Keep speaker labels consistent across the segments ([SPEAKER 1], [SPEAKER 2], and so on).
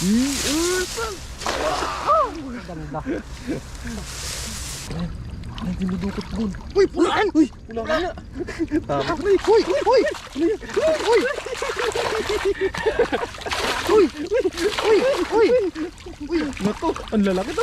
[SPEAKER 1] Ganda.
[SPEAKER 2] Ay, dinudukot dun.
[SPEAKER 1] Uy, pulaan! Uy,
[SPEAKER 2] Wala na.
[SPEAKER 1] tama. Uy, uy, uy! Uy! Uy! Uy! Uy! Uy!
[SPEAKER 2] Ano to? Ang lalaki to.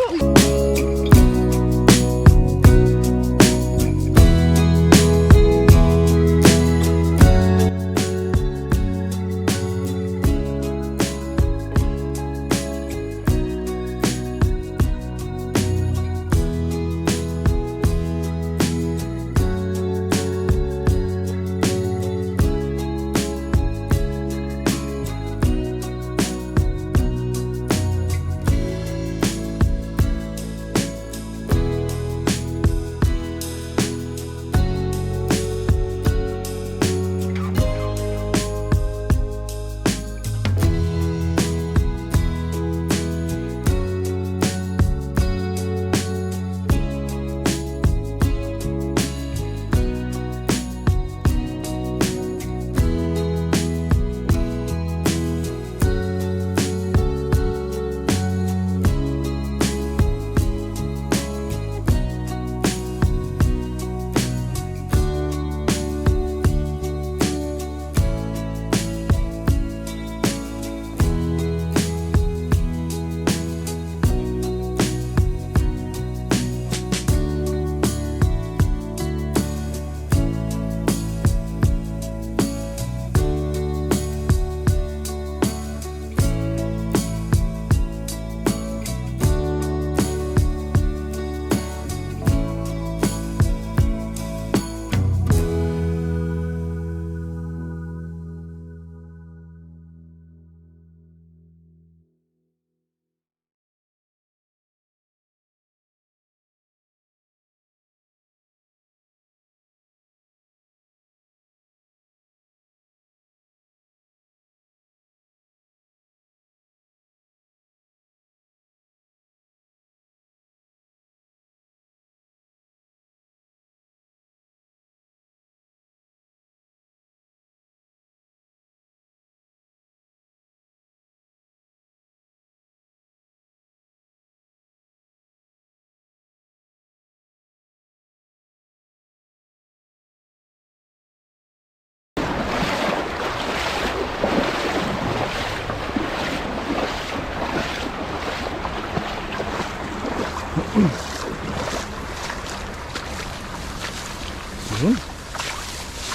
[SPEAKER 2] Yun.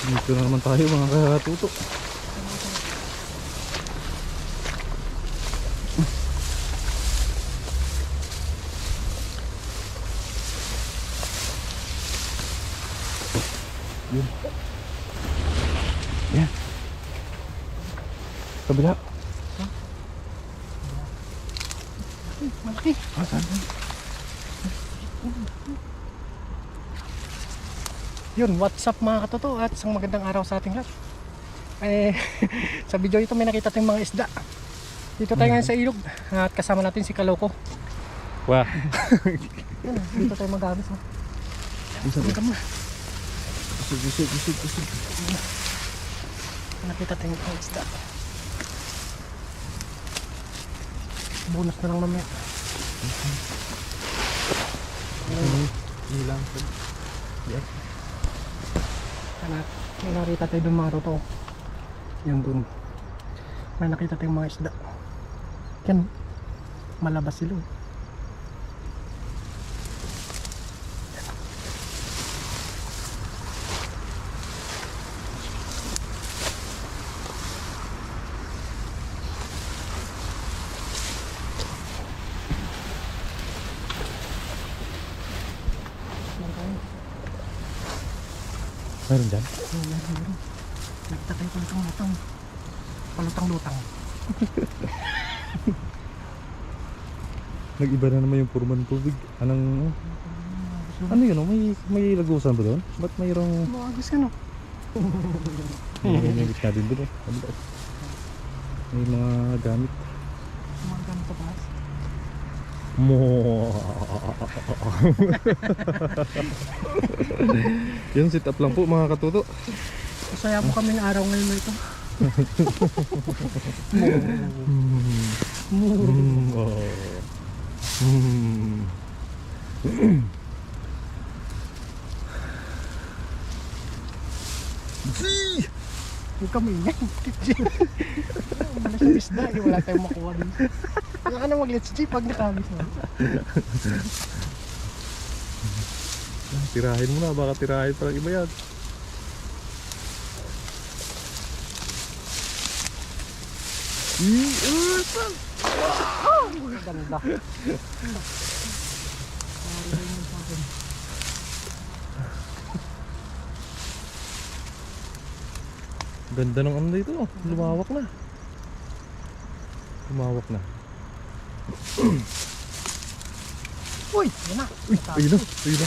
[SPEAKER 2] Dito na naman tayo mga katuto. Yun. Yan. Kabila.
[SPEAKER 1] Malaki.
[SPEAKER 2] Saan?
[SPEAKER 1] Yun, what's up mga katoto at isang magandang araw sa ating lahat. Sa video ito may nakita tayong mga isda. Dito tayo ngayon sa ilog at kasama natin si Kaloko.
[SPEAKER 2] Wah.
[SPEAKER 1] Yun, dito tayo mag-agos. Dito mo.
[SPEAKER 2] Kusog.
[SPEAKER 1] Nakita tayong mga isda. Bonus na lang mamaya.
[SPEAKER 2] Hilang.
[SPEAKER 1] Yes. May nakita tayo doon mga katoto. Yan doon. May nakita tayong mga isda. Yan. Malabas sila.
[SPEAKER 2] Meron dyan?
[SPEAKER 1] Nakita tayo palutang-lutang. Palutang-lutang.
[SPEAKER 2] Nag-iba na naman yung purma ng tubig. Ano yun? May lagusan ba doon? Ba't mayroong...
[SPEAKER 1] Maagos ka no?
[SPEAKER 2] May gitna din doon eh. May mga gamit.
[SPEAKER 1] Mga gamit sa taas.
[SPEAKER 2] Yan, sit up lang po mga katuto.
[SPEAKER 1] Masaya po kami ng araw ngayon na ito.
[SPEAKER 2] Oh. Gee!
[SPEAKER 1] Huwag ka maingay. Wala siyang isda. Wala tayong makuha din. Kaya ka na mag-let's G pag nakabis mo.
[SPEAKER 2] Tirahin mo na, baka tirahin parang iba yan.
[SPEAKER 1] Ganda.
[SPEAKER 2] Ganda ng ano dito, lumawak na. Lumawak na.
[SPEAKER 1] Uy! Yan na.
[SPEAKER 2] Uy, ayun na,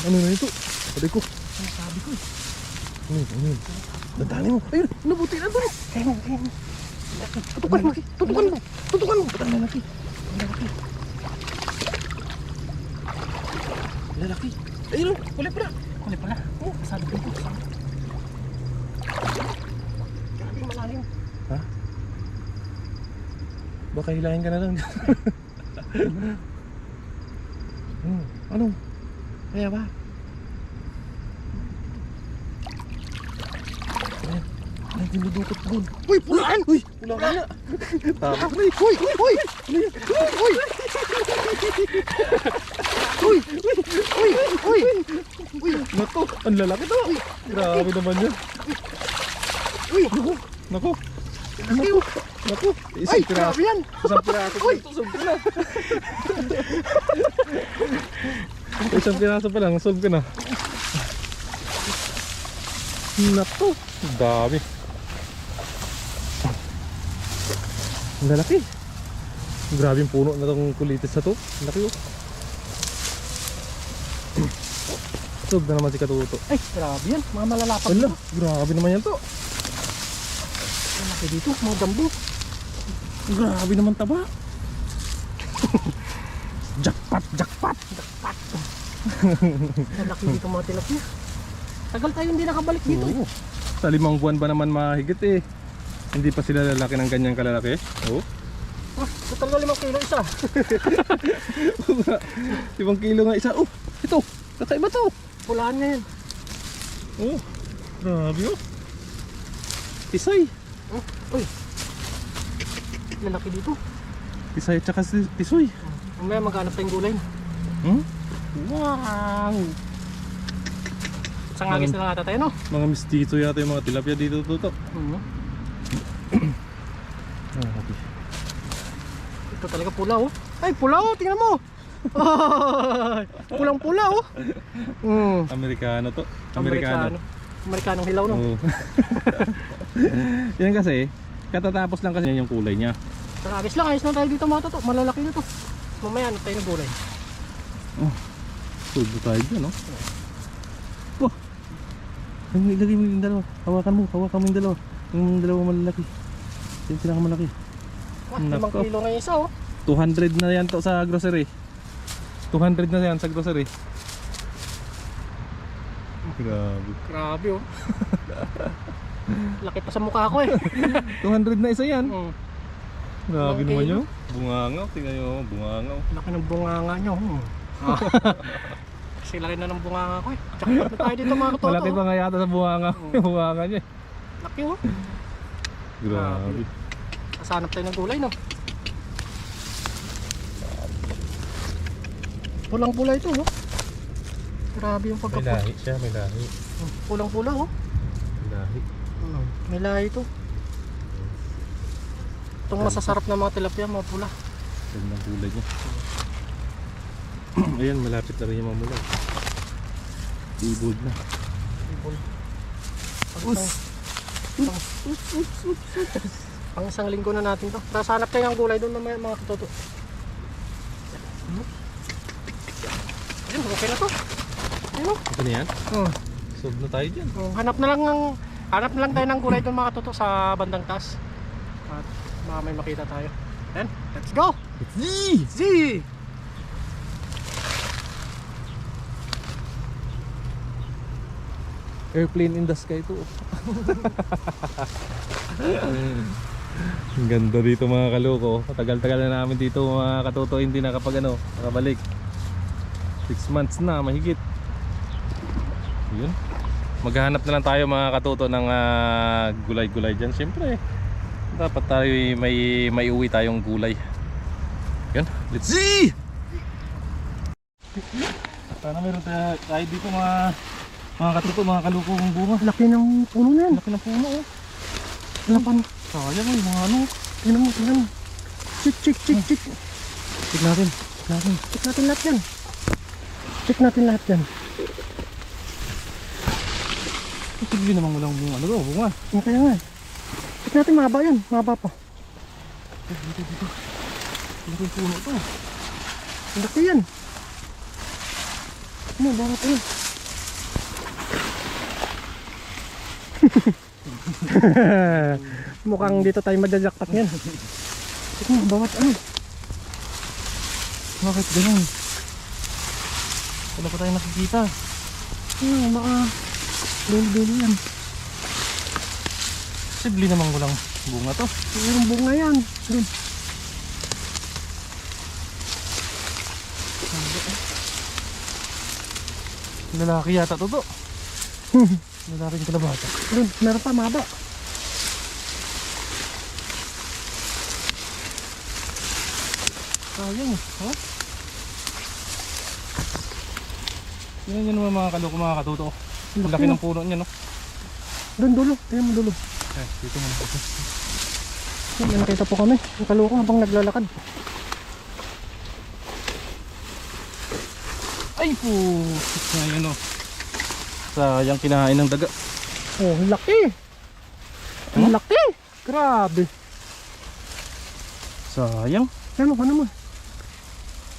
[SPEAKER 2] ano na ito? Pati ko.
[SPEAKER 1] Ang sabi ko eh.
[SPEAKER 2] Ano yun? Dadali mo. Ayun, nabuti na doon.
[SPEAKER 1] Kaya mo. Tutukan mo. Tutukan mo. Tutukan mo. Ang lalaki. Ang lalaki.
[SPEAKER 2] Lalaki. Ayun, kulay pala.
[SPEAKER 1] Kulay pala. Oh, sabi ko ito. Grabe malalim.
[SPEAKER 2] Ha? Baka hilahin ka na lang. Ano? Kaya ba? Ayan, dinudukot doon.
[SPEAKER 1] Uy, pulaan!
[SPEAKER 2] Uy, pulang ka na. Tapos na eh.
[SPEAKER 1] Uy! Uy! Uy! Uy! Uy! Uy! Uy! Uy!
[SPEAKER 2] Naku, ang lalaki to. Grabe naman yun.
[SPEAKER 1] Uy!
[SPEAKER 2] Naku. Naku. Naku.
[SPEAKER 1] Ay!
[SPEAKER 2] Isang
[SPEAKER 1] Grabe
[SPEAKER 2] piraso.
[SPEAKER 1] yan!
[SPEAKER 2] Isang piraso.
[SPEAKER 1] Uy!
[SPEAKER 2] Solve ko na. Isang piraso pa lang. Solve ko na. Naku. Ang dami. Ang lalaki. Grabe yung puno na itong kulitis na to. Ang laki oh. Solve na naman si Katuto.
[SPEAKER 1] Ay! Grabe yan! Mga malalapag.
[SPEAKER 2] Wala. Grabe naman yan to.
[SPEAKER 1] Ang laki dito. Mga dambo.
[SPEAKER 2] Grabe naman taba.
[SPEAKER 1] Jackpot! Jackpot! Jackpot! Ang laki dito mga tilapia. Tagal tayo hindi nakabalik dito.
[SPEAKER 2] Oo. Sa 5 buwan ba naman mahigit eh. Hindi pa sila lalaki ng ganyang kalalaki. Oo.
[SPEAKER 1] Ah, total na 5 kilo isa.
[SPEAKER 2] 5 kilo nga isa. Oh, ito. Kakaiba to.
[SPEAKER 1] Pulaan nga yan.
[SPEAKER 2] Oh, grabe oh. Tisay.
[SPEAKER 1] Oh, uy. Lalaki dito.
[SPEAKER 2] Tisay tsaka tisoy.
[SPEAKER 1] Mamaya maghanap tayong gulay.
[SPEAKER 2] Hmm? Wow.
[SPEAKER 1] Isang agis na lang ata tayo, no?
[SPEAKER 2] Mga mestizo yata yung mga tilapia dito to. Grabe.
[SPEAKER 1] Ito talaga pula, oh. Ay, pula, oh. Tingnan mo. Ay, pulang-pula, oh.
[SPEAKER 2] Amerikano to.
[SPEAKER 1] Amerikanong hilaw, no?
[SPEAKER 2] Oo. Yan kasi, katatapos lang kasi yung kulay niya.
[SPEAKER 1] Isang agis lang. Ayos na tayo dito, mga toto. Malalaki na to. Mamaya hanap tayo ng gulay.
[SPEAKER 2] Tulbo tayo dyan, no? Wah! Ilagay mo yung dalawa. Hawakan mo yung dalawa. Yung dalawa malalaki. Yung pinakamalaki.
[SPEAKER 1] Ah,
[SPEAKER 2] Nako.
[SPEAKER 1] 5 kilo na yung isa, oh.
[SPEAKER 2] 200 na yan to sa grocery. 200 na yan sa grocery. Grabe.
[SPEAKER 1] Grabe, oh. Laki pa sa mukha ko, eh.
[SPEAKER 2] 200 na isa yan. Grabe
[SPEAKER 1] Ilang
[SPEAKER 2] naman
[SPEAKER 1] kilo?
[SPEAKER 2] yun. Bungangaw. Tingnan nyo, bungangaw.
[SPEAKER 1] Laki ng bunganga nyo. Kasi laki na ng bunganga ko, eh. Jackpot na tayo dito, mga katoto.
[SPEAKER 2] Malaki pa nga yata sa bungangaw. Yung bunganga niya.
[SPEAKER 1] Laki, oh.
[SPEAKER 2] Grabe.
[SPEAKER 1] Kasanap tayo ng gulay, no? Pulang-pula ito, oh. Grabe yung
[SPEAKER 2] May
[SPEAKER 1] pagkapot.
[SPEAKER 2] lahi siya, may lahi.
[SPEAKER 1] Pulang-pula, oh.
[SPEAKER 2] May lahi.
[SPEAKER 1] May lahi ito. Itong masasarap na mga tilapia, mga pula.
[SPEAKER 2] Ganda ng kulay niya. Ayan, malapit na rin yung mamula. Ibod na.
[SPEAKER 1] Pang isang linggo na natin to. Tapos hanap tayo ng gulay doon na mga katoto. Ayun, okay na to. Ayun, oh.
[SPEAKER 2] Ito na yan? Solve na tayo dyan.
[SPEAKER 1] Hanap na lang tayo ng gulay doon mga katoto sa bandang taas. At baka may makita tayo. Then, let's go! Z!
[SPEAKER 2] Airplane in the sky to. Ang ganda dito mga kaloko. Tagal-tagal na namin dito mga katoto, hindi nakabalik. 6 months na mahigit. Yun. Maghahanap na lang tayo mga katoto ng gulay-gulay dyan. Siyempre dapat tayo may uwi tayong gulay. Yun. Let's see! Sana meron tayo dito mga katoto, mga kaloko ng bunga.
[SPEAKER 1] Laki ng puno na yan.
[SPEAKER 2] Laki ng puno oh.
[SPEAKER 1] Lapan.
[SPEAKER 2] Sayang yung mga ano.
[SPEAKER 1] Tingnan mo, tingnan mo. Check.
[SPEAKER 2] Check natin.
[SPEAKER 1] Check natin lahat yan. Check natin lahat yan.
[SPEAKER 2] Sige naman walang bunga. Ano ba? Bunga.
[SPEAKER 1] Kaya nga. Check natin, mahaba yan. Mahaba pa.
[SPEAKER 2] Dito. Laki yung puno to.
[SPEAKER 1] Laki yan. Ano, bakit ano? Mukhang dito tayo madadjakpat yan. Check mo, bawat ano.
[SPEAKER 2] Bakit ganun? Wala pa tayo nakikita.
[SPEAKER 1] Baka dulo yan.
[SPEAKER 2] Sibli naman walang bunga to.
[SPEAKER 1] Mayroong bunga yan. Dun.
[SPEAKER 2] Lalaki yata to. Lalaking kalabasa.
[SPEAKER 1] Dun, meron pa, mahaba.
[SPEAKER 2] Sayang. Ha? Tingnan nyo naman mga kaloko, mga katuto. Ang laki ng puno niya no.
[SPEAKER 1] Dun, dulo. Tingnan mo dulo.
[SPEAKER 2] Dito muna dito.
[SPEAKER 1] May nakita po kami. Ang kaloko habang naglalakad.
[SPEAKER 2] Ay po! Ngayon o. Sayang kinahain ng daga.
[SPEAKER 1] Oh, ang laki. Ang laki. Grabe.
[SPEAKER 2] Sayang.
[SPEAKER 1] Ano mo?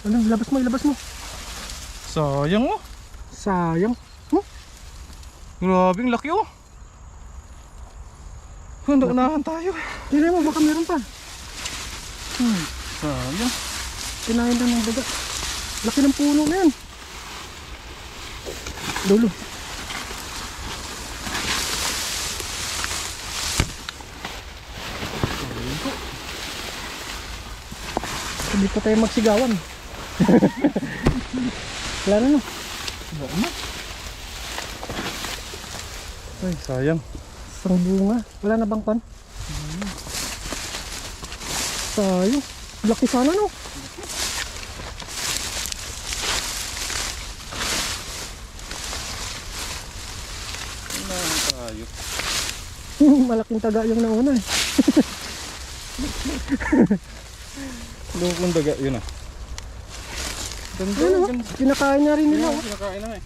[SPEAKER 1] Ano, ilabas mo.
[SPEAKER 2] Sayang oh.
[SPEAKER 1] Sayang.
[SPEAKER 2] Grabe ang laki oh. Unahan tayo.
[SPEAKER 1] Tingnan mo, baka meron pa.
[SPEAKER 2] Sayang.
[SPEAKER 1] Kinain na ng daga. Laki ng puno na yan. Dulo. Hindi pa tayo magsigawan. Wala na no.
[SPEAKER 2] Ay sayang.
[SPEAKER 1] Isang bunga. Wala na bang pan? Sayang. Laki sana no.
[SPEAKER 2] Unahan tayo.
[SPEAKER 1] Malaking taga yung nauna eh.
[SPEAKER 2] Lokong daga yun ah. Ganda.
[SPEAKER 1] Ano? Kinakain na rin nila.
[SPEAKER 2] Kinakain na eh.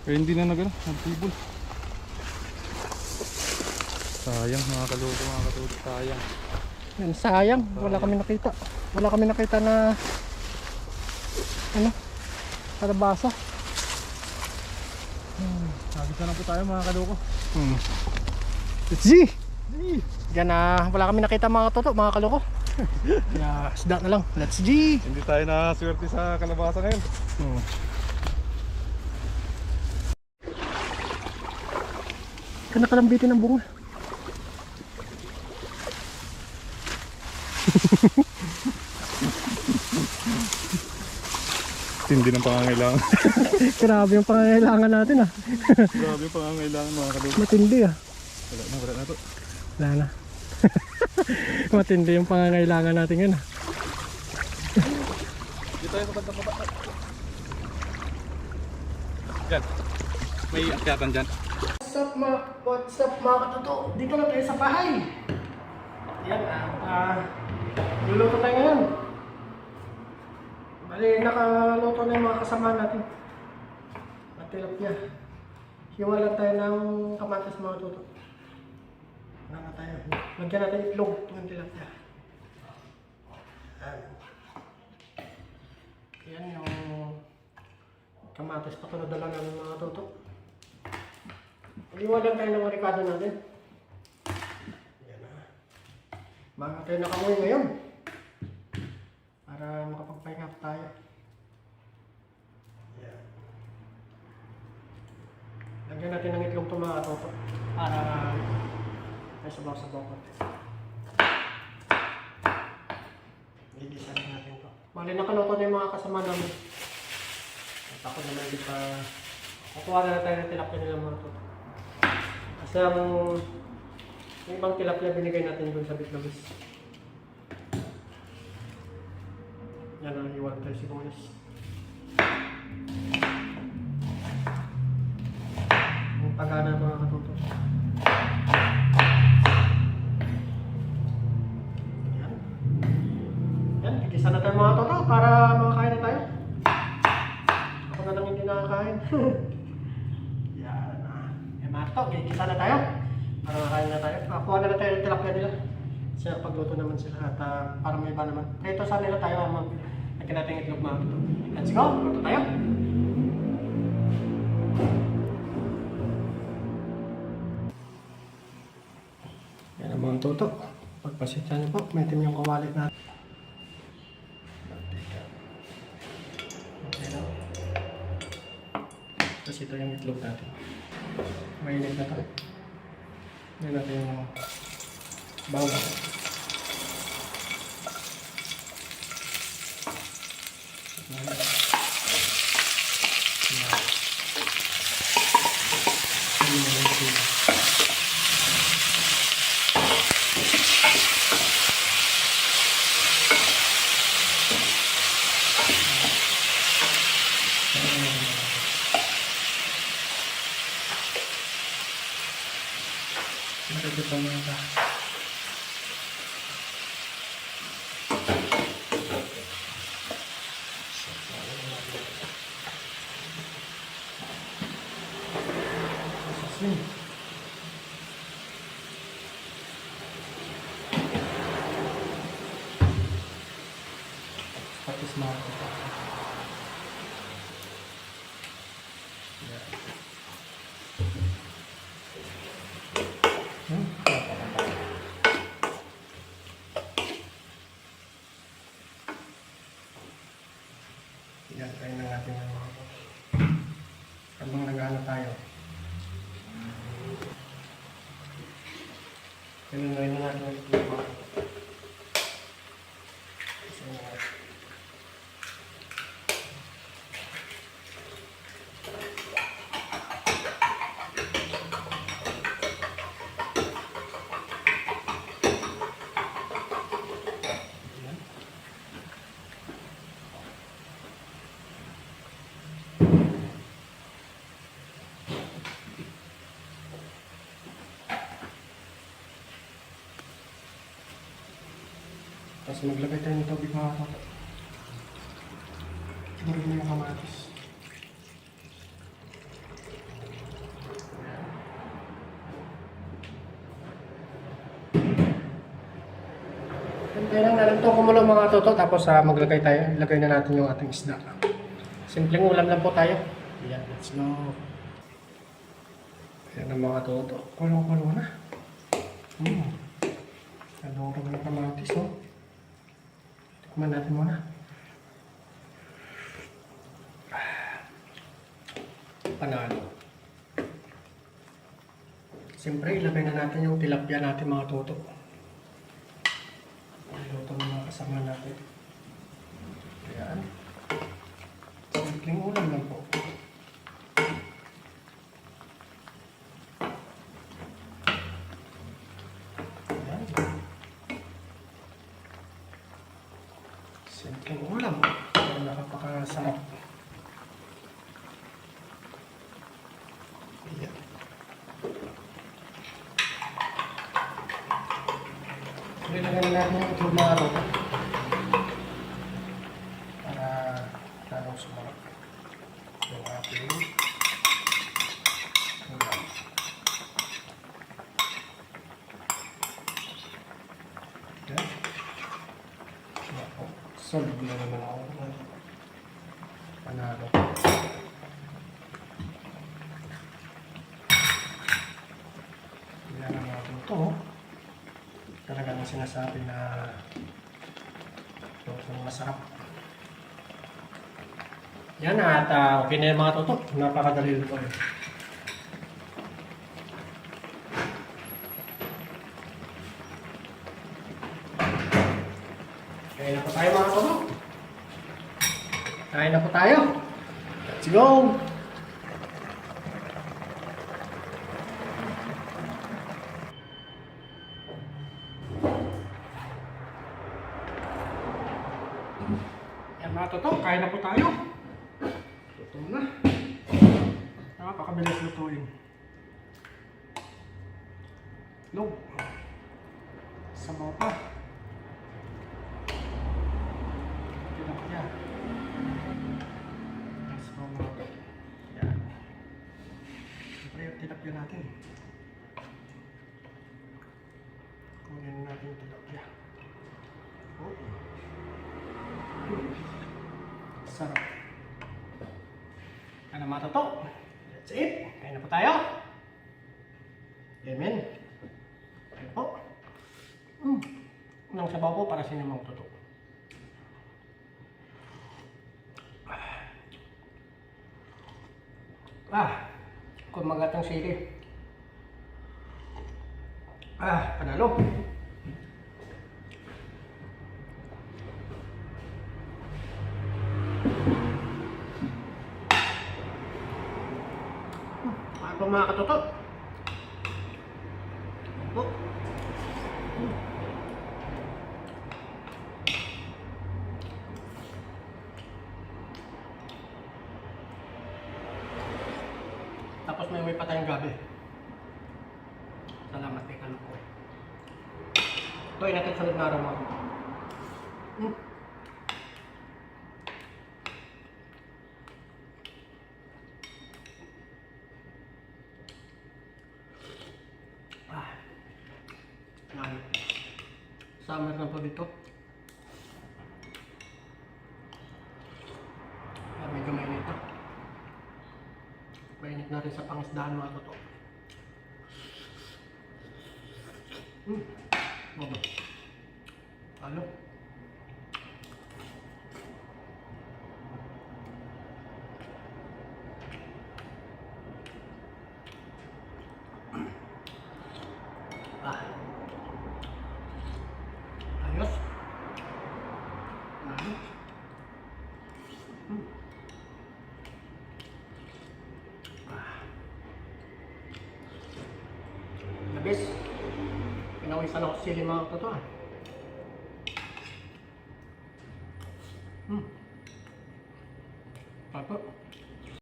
[SPEAKER 2] Kaya hindi na nagtibol. Sayang mga kaloko, mga katulog. Sayang.
[SPEAKER 1] Yan, sayang. Wala kami nakita. Wala kami nakita na ano? Kalabasa.
[SPEAKER 2] Sabit na lang po tayo mga kaloko.
[SPEAKER 1] Let's see. Yan na, wala kami nakita mga toto, mga kaloko. Yeah, isda na lang. Let's G.
[SPEAKER 2] Hindi tayo na swerte sa kalabasa ngayon.
[SPEAKER 1] Kanakalambitin ang bunga.
[SPEAKER 2] Tindi ng pangangailangan.
[SPEAKER 1] Grabe yung pangangailangan natin ah.
[SPEAKER 2] Grabe yung pangangailangan mga kaloko.
[SPEAKER 1] Matindi ah.
[SPEAKER 2] Wala na to.
[SPEAKER 1] Wala na. Matindi yung pangangailangan natin yun ah.
[SPEAKER 2] Dito tayo sa bandang baba. Diyan. May akyatan dyan.
[SPEAKER 1] What's up mga katuto? Dito na tayo sa bahay. Yan luluto tayo ngayon. Bali, nakaluto na yung mga kasama natin. Matilap niya. Hiwalan tayo ng kamatis mga katuto. Wala tayo. Lagyan natin itlog ng tilapia. Yan yung kamatis pa ito na dala namin mga katuto. Iwalan tayo ng ricado natin. Yan na. Baka tayo nakamuwi ngayon. Para makapagpahinga tayo. Yan. Lagyan natin ng itlog itong mga toto para may sabaw-sabaw ko. Gigisa natin ito. Bali nakaluto na yung mga kasama namin. At ako naman hindi pa kukuha na tayo ng tilapia nila mga toto. Kasi yung ibang tilapia binigay natin doon sa Bitlogis. Yan ang iwan tayo si Kulis. Ang pagana mga katuto. Yan. Yan, igisa na tayo mga toto para makakain na tayo. Ako na lang hindi nakakain. Yan. Mga toto, igisa na tayo. Para makakain na tayo. Kuha na tayo ng tilapia nila. Kasi pagluto naman sila at para may iba naman. Ito saan nila tayo lagyan natin yung itlog mga toto. Let's go! Luto tayo! Yan ang mga toto. Pagpasensya niyo po, may itim yung kawali natin. Okay na. Tapos ito yung itlog natin. Mainit na ito. Yan natin yung bawang. Ito mga patis mga toto. Yan, try na natin yung mga toto. Habang nag-ano tayo. Pinunoy na natin yung itlog mga toto. Tapos maglagay tayo ng tubig mga toto. Sinurog na yung kamatis. Kaya lang nalang itong kumulo mga toto. Tapos maglagay tayo. Ilagay na natin yung ating isda. Simpleng ulam lang po tayo. Ayan, let's go. Ayan ang mga toto. Kulong-kulong na. Nalurog ng kamatis, oh. Tikman natin muna. Panalo. Siyempre, ilagay na natin yung tilapia natin mga toto. Iluto ng mga kasama natin. Ayan. Simpleng ulam lang po. Ayan. Simpleng ulam. Pero nakapakasarap. Ayan. Nilagyan na natin yung itlog mga toto para lalong sumarap yung ating ulam. Ayan. Solid na naman ako. Panalo. Yan ang mga toto. Talagang sinasabi na ito masarap. Yan at okay na yung mga toto. Napakadali ito. Kain na po tayo mga katoto. Kain na po tayo. Let's go! Yan mga toto, kain na po tayo. Ito na. Napakabilis lutuin. Log. Sabaw pa. Tilapia. Sabaw mga toto. Yan. Siyempre yung tilapia natin. Kunin natin yung tilapia. Oh. Sarap. Ano mga toto? That's it. Kain na po tayo. Amen. Ayan po. Unang sabaw po para sa inyo mga toto. Kumagat ang sili. Panalo. Ako mga katoto. Ito. Tapos may uwi pa tayong gabi. Salamat kay Kaluko. Ito ay natin sunod na araw mga katoto. Summer na po dito. Medyo mainit na. Mainit na rin sa pangisdaan mga toto. Halo. Ayos. Labis. Pinawisan ako sili mga toto.